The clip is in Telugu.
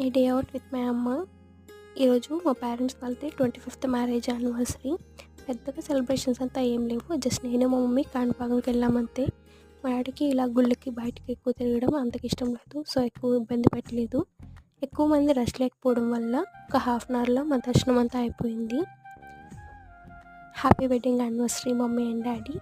A day out with my అమ్మ. ఈరోజు మా పేరెంట్స్ వాళ్ళది 25th మ్యారేజ్ యానివర్సరీ. పెద్దగా సెలబ్రేషన్స్ అంతా ఏం లేవు. జస్ట్ నేను మా మమ్మీ కాణిపాకంకి వెళ్ళామంతే. మా డాడీకి ఇలా గుళ్ళకి బయటకి ఎక్కువ తిరగడం అంతకి ఇష్టం లేదు. సో ఎక్కువ ఇబ్బంది పెట్టలేదు. ఎక్కువ మంది రష్ లేకపోవడం వల్ల ఒక హాఫ్ అన్ అవర్లో మా దర్శనం అంతా అయిపోయింది. Happy wedding anniversary mummy and daddy.